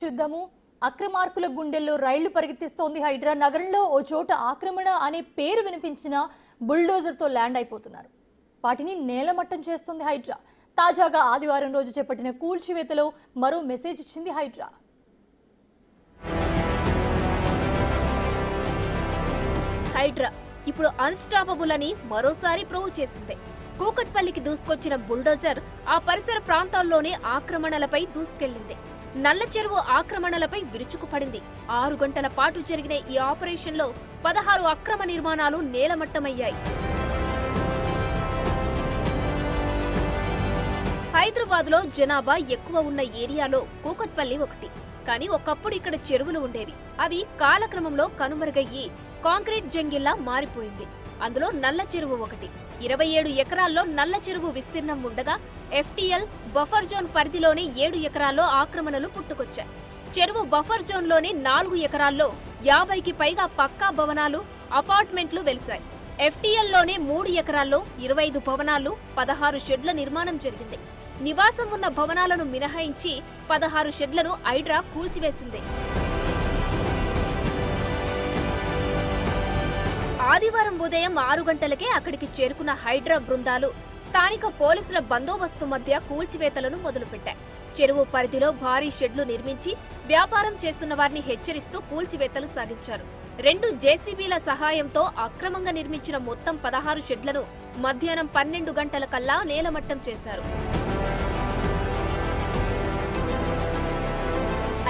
చూద్దాము. అక్రమార్కుల గుండెల్లో రైళ్లు పరిగెత్తిస్తోంది హైడ్రా. నగరంలో ఓ చోట ఆక్రమణ అనే పేరు వినిపించిన బుల్డోజర్తో ల్యాండ్ అయిపోతున్నారు. వాటిని నేలమట్టం చేస్తుంది హైడ్రా. తాజాగా ఆదివారం రోజు చేపట్టిన కూల్చివేతలో మరో మెసేజ్ ఇచ్చింది హైడ్రా. హైడ్రా ఇప్పుడు అన్స్టాపబుల్ అని మరోసారి ప్రూవ్ చేసింది. కూకట్పల్లికి దూసుకొచ్చిన బుల్డోజర్ ఆ పరిసర ప్రాంతాల్లోనే ఆక్రమణలపై దూసుకెళ్లింది. నల్ల చెరువు ఆక్రమణలపై విరుచుకుపడింది. 6 గంటల పాటు జరిగిన ఈ ఆపరేషన్లో 16 అక్రమ నిర్మాణాలు నేలమట్టమయ్యాయి. హైదరాబాద్ లో జనాభా ఎక్కువ ఉన్న ఏరియాలో కూకట్పల్లి ఒకటి. కానీ ఒకప్పుడు ఇక్కడ చెరువులు ఉండేవి. అవి కాలక్రమంలో కనుమరుగయ్యి కాంక్రీట్ జంగిల్లా మారిపోయింది. అందులో నల్ల చెరువు ఒకటి. 27 ఎకరాల్లో నల్ల చెరువు విస్తీర్ణం ఉండగా FTL బఫర్ జోన్ పరిధిలోని 7 ఎకరాల్లో ఆక్రమణలు పుట్టుకొచ్చాయి. చెరువు బఫర్ జోన్ లోని 4 ఎకరాల్లో 50కి పైగా పక్కా భవనాలు, అపార్ట్మెంట్లు వెలిశాయి. FTL లోనే 3 ఎకరాల్లో 25 భవనాలు, 16 షెడ్ల నిర్మాణం జరిగింది. నివాసం ఉన్న భవనాలను మినహాయించి 16 షెడ్లను హైడ్రా కూల్చివేసింది. ఆదివారం ఉదయం 6 గంటలకే అక్కడికి చేరుకున్న హైడ్రా బృందాలు స్థానిక పోలీసుల బందోబస్తు మధ్య కూల్చివేతలను మొదలుపెట్టాయి. చెరువు పరిధిలో భారీ షెడ్లు నిర్మించి వ్యాపారం చేస్తున్న వారిని హెచ్చరిస్తూ కూల్చివేతలు సాగించారు. 2 JCBల సహాయంతో అక్రమంగా నిర్మించిన మొత్తం 16 షెడ్లను మధ్యాహ్నం 12 గంటల కల్లా నేలమట్టం చేశారు.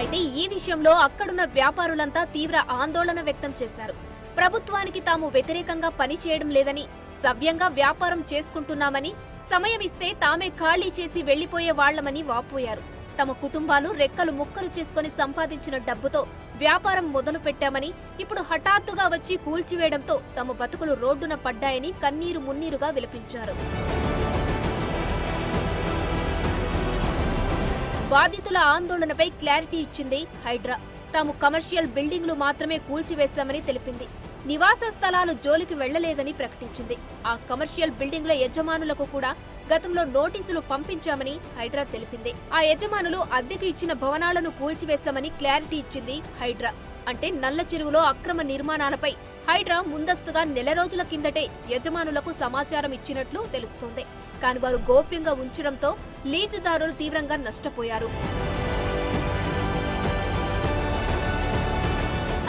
అయితే ఈ విషయంలో అక్కడున్న వ్యాపారులంతా తీవ్ర ఆందోళన వ్యక్తం చేశారు. ప్రభుత్వానికి తాము వ్యతిరేకంగా పనిచేయడం లేదని, సవ్యంగా వ్యాపారం చేసుకుంటున్నామని, సమయం ఇస్తే తామే ఖాళీ చేసి వెళ్లిపోయే వాళ్లమని వాపోయారు. తమ కుటుంబాలు రెక్కలు ముక్కలు చేసుకుని సంపాదించిన డబ్బుతో వ్యాపారం మొదలు పెట్టామని, ఇప్పుడు హఠాత్తుగా వచ్చి కూల్చివేయడంతో తమ బతుకులు రోడ్డున పడ్డాయని కన్నీరు మున్నీరుగా విలపించారు. బాధితుల ఆందోళనపై క్లారిటీ ఇచ్చింది హైడ్రా. తాము కమర్షియల్ బిల్డింగ్లు మాత్రమే కూల్చివేశామని తెలిపింది. నివాస స్థలాలు జోలికి వెళ్లలేదని ప్రకటించింది. ఆ కమర్షియల్ బిల్డింగ్ల యజమానులకు కూడా గతంలో నోటీసులు పంపించామని హైడ్రా తెలిపింది. ఆ యజమానులు అద్దెకు ఇచ్చిన భవనాలను కూల్చివేశామని క్లారిటీ ఇచ్చింది హైడ్రా. అంటే నల్ల చెరువులో అక్రమ నిర్మాణాలపై హైడ్రా ముందస్తుగా నెల రోజుల కిందటే యజమానులకు సమాచారం ఇచ్చినట్లు తెలుస్తోంది. కానీ వారు గోప్యంగా ఉంచడంతో లీజుదారులు తీవ్రంగా నష్టపోయారు.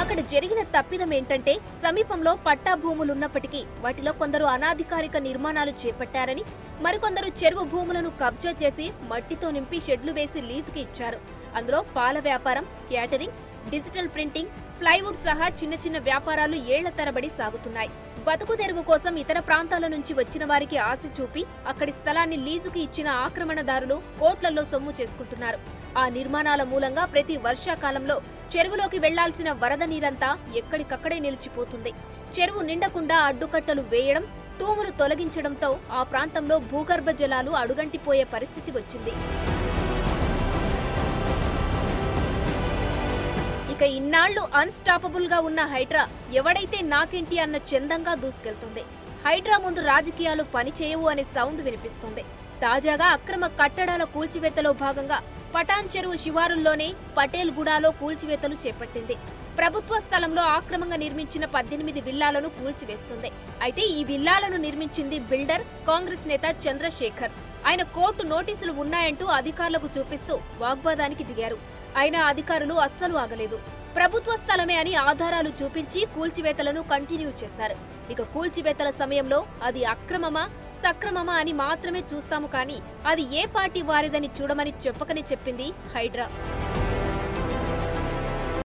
అక్కడ జరిగిన తప్పిదం ఏంటంటే, సమీపంలో పట్టా భూములున్నప్పటికీ వాటిలో కొందరు అనాధికారిక నిర్మాణాలు చేపట్టారని, మరికొందరు చెరువు భూములను కబ్జా చేసి మట్టితో నింపి షెడ్లు వేసి లీజుకి ఇచ్చారు. అందులో పాల వ్యాపారం, క్యాటరింగ్, డిజిటల్ ప్రింటింగ్, ప్లైవుడ్ సహా చిన్న చిన్న వ్యాపారాలు ఏళ్ల తరబడి సాగుతున్నాయి. బతుకు తెరువు కోసం ఇతర ప్రాంతాల నుంచి వచ్చిన వారికి ఆశ చూపి అక్కడి స్థలాన్ని లీజుకి ఇచ్చిన ఆక్రమణదారులు కోట్లలో సొమ్ము చేసుకుంటున్నారు. ఆ నిర్మాణాల మూలంగా ప్రతి వర్షాకాలంలో చెరువులోకి వెళ్లాల్సిన వరద నీరంతా ఎక్కడికక్కడే నిలిచిపోతుంది. చెరువు నిండకుండా అడ్డుకట్టలు వేయడం, తూములు తొలగించడంతో ఆ ప్రాంతంలో భూగర్భ జలాలు అడుగంటిపోయే పరిస్థితి వచ్చింది. ఇక ఇన్నాళ్లు అన్స్టాపబుల్ గా ఉన్న హైడ్రా ఎవడైతే నాకేంటి అన్న చందంగా దూసుకెళ్తుంది. హైడ్రా ముందు రాజకీయాలు పనిచేయవు అనే సౌండ్ వినిపిస్తుంది. తాజాగా అక్రమ కట్టడాల కూల్చివేతలో భాగంగా పటాన్ చెరువు శివారుల్లోనే పటేల్ గూడాలో కూల్చివేతలు చేపట్టింది. ప్రభుత్వ స్థలంలో ఆక్రమంగా నిర్మించిన 18 విల్లాలను కూల్చివేస్తుంది. అయితే ఈ విల్లాలను నిర్మించింది బిల్డర్, కాంగ్రెస్ నేత చంద్రశేఖర్. ఆయన కోర్టు నోటీసులు ఉన్నాయంటూ అధికారులకు చూపిస్తూ వాగ్వాదానికి దిగారు. అయినా అధికారులు అస్సలు ఆగలేదు. ప్రభుత్వ స్థలమే అని ఆధారాలు చూపించి కూల్చివేతలను కంటిన్యూ చేశారు. ఇక కూల్చివేతల సమయంలో అది అక్రమమా, సక్రమమా అని మాత్రమే చూస్తాము, కానీ అది ఏ పార్టీ వారిదని చూడమని చెప్పకనే చెప్పింది హైడ్రా.